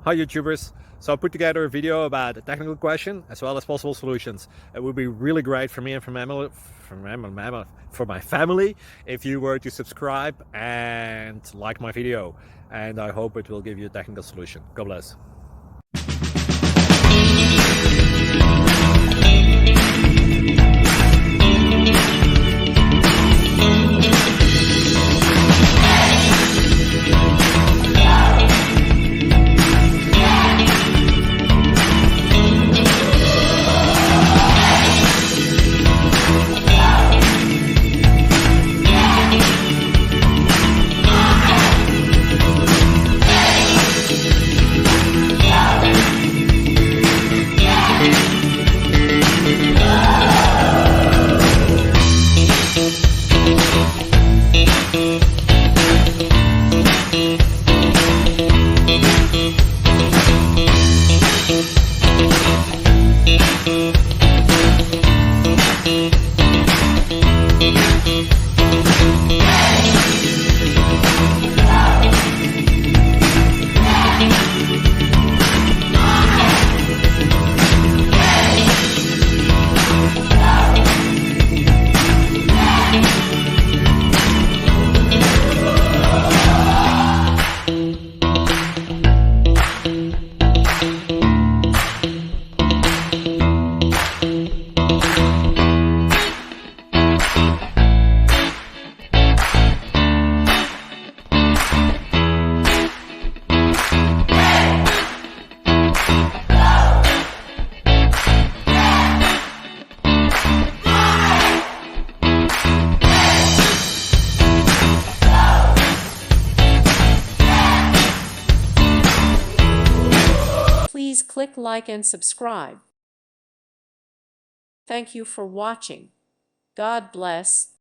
Hi YouTubers! So I put together a video about a technical question as well as possible solutions. It would be really great for me and for my family if you were to subscribe and like my video, and I hope it will give you a technical solution. God bless. Please click like and subscribe. Thank you for watching. God bless.